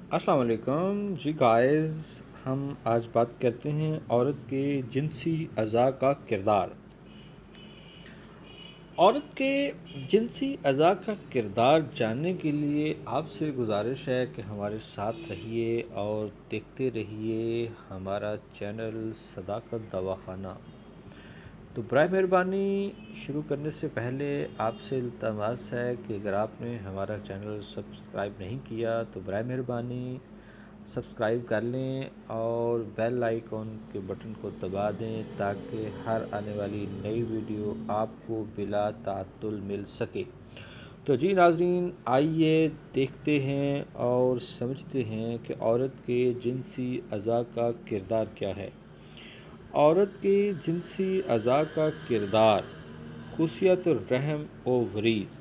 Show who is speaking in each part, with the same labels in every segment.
Speaker 1: अस्सलाम वालेकुम जी गाइस। हम आज बात करते हैं औरत के जिनसी अज़ा का किरदार। औरत के जिनसी अज़ा का किरदार जानने के लिए आपसे गुजारिश है कि हमारे साथ रहिए और देखते रहिए हमारा चैनल सदाकत दवाखाना। तो बराए मेहरबानी शुरू करने से पहले आपसे इल्तमास है कि अगर आपने हमारा चैनल सब्सक्राइब नहीं किया तो बराए मेहरबानी सब्सक्राइब कर लें और बेल आइकॉन के बटन को दबा दें ताकि हर आने वाली नई वीडियो आपको बिला तातुल मिल सके। तो जी नाज़रीन, आइए देखते हैं और समझते हैं कि औरत के जिनसी अज़ा का किरदार क्या है। औरत के जिनसी अज़ा का किरदार खुसियतुर्रहम ओवरीज़।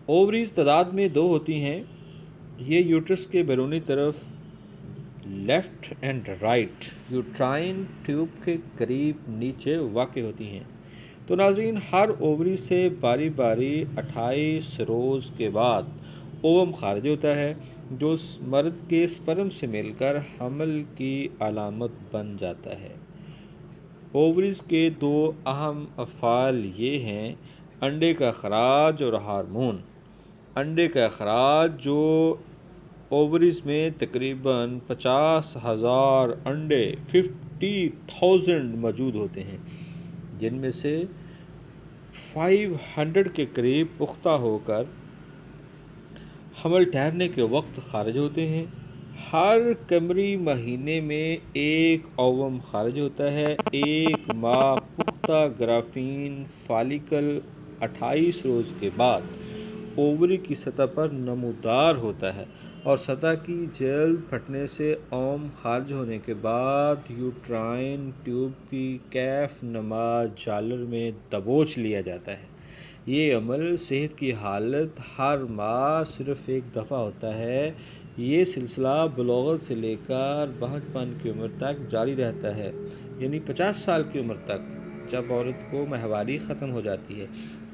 Speaker 1: ओवरीज़ तादाद में दो होती हैं। ये यूट्रस के बैरूनी तरफ left and right uterine tube के करीब नीचे वाक़ होती हैं। तो नाज़रीन, हर ओवरी से बारी बारी 28 रोज़ के बाद ओवम खारिज होता है जो मर्द के स्पर्म से मिलकर हमल की अलामत बन जाता है। ओवरीज़ के दो अहम अफ़ाल ये हैं: अंडे का अखराज और हार्मोन। अंडे का अखराज जो ओवरीज़ में तकरीबन 50,000 अंडे 50,000 मौजूद होते हैं, जिनमें से 500 के करीब पुख्ता होकर हमल ठहरने के वक्त खारिज होते हैं। हर कमरी महीने में एक ओवम खारिज होता है। एक माह पुख्ता ग्राफीन फालिकल 28 रोज़ के बाद ओवरी की सतह पर नमूदार होता है और सतह की जल्द फटने से ओम खारिज होने के बाद यूट्राइन ट्यूब की कैफ नमा जालर में दबोच लिया जाता है। ये अमल सेहत की हालत हर माह सिर्फ़ एक दफ़ा होता है। ये सिलसिला बलोगत से लेकर बहजपन की उम्र तक जारी रहता है, यानी 50 साल की उम्र तक, जब औरत को माहवारी ख़त्म हो जाती है।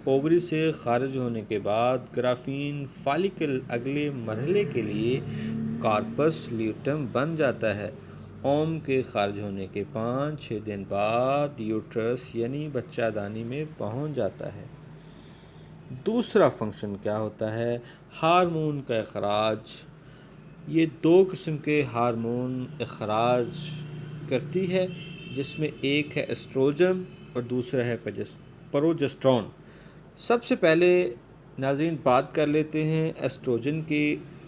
Speaker 1: ओवरी से खारिज होने के बाद ग्राफीन फालिकल अगले मरहले के लिए कार्पस ल्यूटम बन जाता है। ओम के खारिज होने के 5-6 दिन बाद यूट्रस यानी बच्चादानी में पहुंच जाता है। दूसरा फंक्शन क्या होता है? हार्मोन का अखराज। ये दो किस्म के हार्मोन अखराज करती है, जिसमें एक है एस्ट्रोजन और दूसरा है प्रोजेस्टेरोन। सबसे पहले नाज़रीन बात कर लेते हैं एस्ट्रोजन की।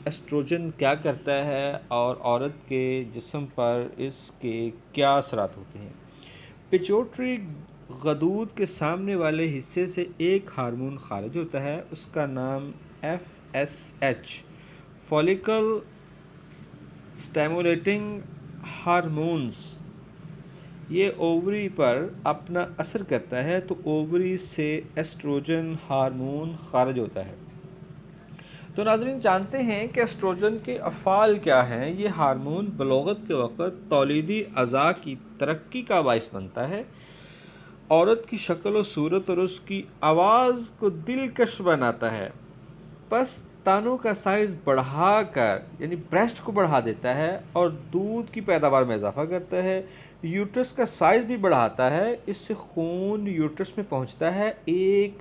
Speaker 1: एस्ट्रोजन क्या करता है और औरत के जिस्म पर इसके क्या असरात होते हैं? पिट्यूटरी गदूद के सामने वाले हिस्से से एक हार्मोन खारिज होता है, उसका नाम FSH फॉलिकल स्टिमुलेटिंग हार्मोन्स। ये ओवरी पर अपना असर करता है तो ओवरी से एस्ट्रोजन हार्मोन खारिज होता है। तो नाज़रीन जानते हैं कि एस्ट्रोजन के अफ़ाल क्या हैं। ये हार्मोन बलोगत के वक़्त तौलीदी अज़ा की तरक्की का बाइस बनता है। औरत की शक्ल और सूरत और उसकी आवाज़ को दिलकश बनाता है। बस तानों का साइज़ बढ़ाकर यानी ब्रेस्ट को बढ़ा देता है और दूध की पैदावार में इजाफा करता है। यूट्रस का साइज़ भी बढ़ाता है। इससे खून यूट्रस में पहुंचता है। एक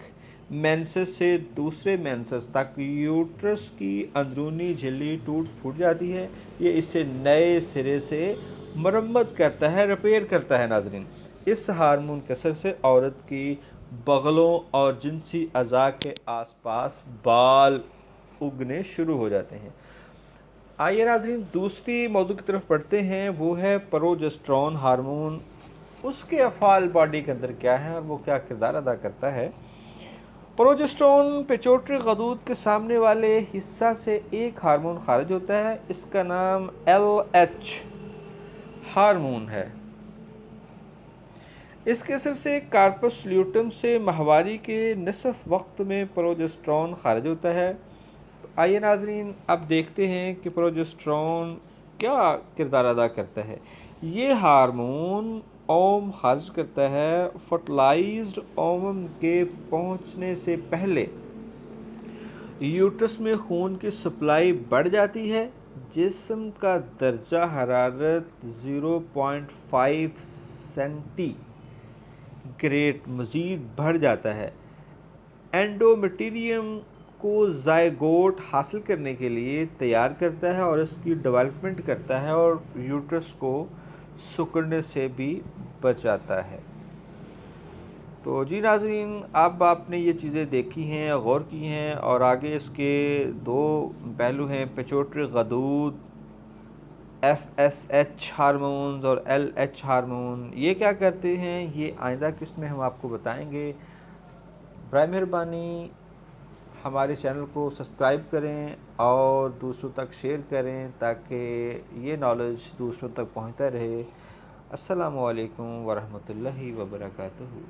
Speaker 1: मेंसेस से दूसरे मेंसेस तक यूट्रस की अंदरूनी झिल्ली टूट फूट जाती है। ये इसे नए सिरे से मरम्मत करता है, रिपेयर करता है। नाज़रीन, इस हार्मोन के असर से औरत की बगलों और जिनसी अज़ा के आसपास बाल उगने शुरू हो जाते हैं। आइए नाज़रीन दूसरी मौजू की तरफ पढ़ते हैं, वो है प्रोजेस्टेरोन हार्मोन। उसके अफ़ाल बॉडी के अंदर क्या है और वो क्या किरदार अदा करता है? प्रोजेस्टेरोन पिट्यूटरी गदूद के सामने वाले हिस्सा से एक हार्मोन खारिज होता है, इसका नाम LH हार्मोन है। इसके असर से कार्पस ल्यूटम से माहवारी के निसफ वक्त में प्रोजेस्टेरोन खारिज होता है। तो आइए नाज़रीन अब देखते हैं कि प्रोजेस्टेरोन क्या किरदार अदा करता है। ये हार्मोन ओम खारिज करता है। फर्टिलाइज्ड ओवम के पहुंचने से पहले यूट्रस में खून की सप्लाई बढ़ जाती है, जिस्म का दर्जा हरारत 0.5 सेंटीग्रेड मज़ीद बढ़ जाता है। एंडोमेट्रियम को ज़ायगोट हासिल करने के लिए तैयार करता है और इसकी डेवलपमेंट करता है और यूट्रस को सिकुड़ने से भी बचाता है। तो जी नाज़रीन, अब आपने ये चीज़ें देखी हैं, गौर की हैं, और आगे इसके दो पहलू हैं, पिट्यूटरी गदूद, FSH हार्मोन्स और LH हार्मोन। ये क्या करते हैं, ये आइंदा किस्त में हम आपको बताएंगे। बराए मेहरबानी हमारे चैनल को सब्सक्राइब करें और दूसरों तक शेयर करें ताकि ये नॉलेज दूसरों तक पहुंचता रहे। अस्सलामु अलैकुम वरहमतुल्लाहि वबरकातुहू।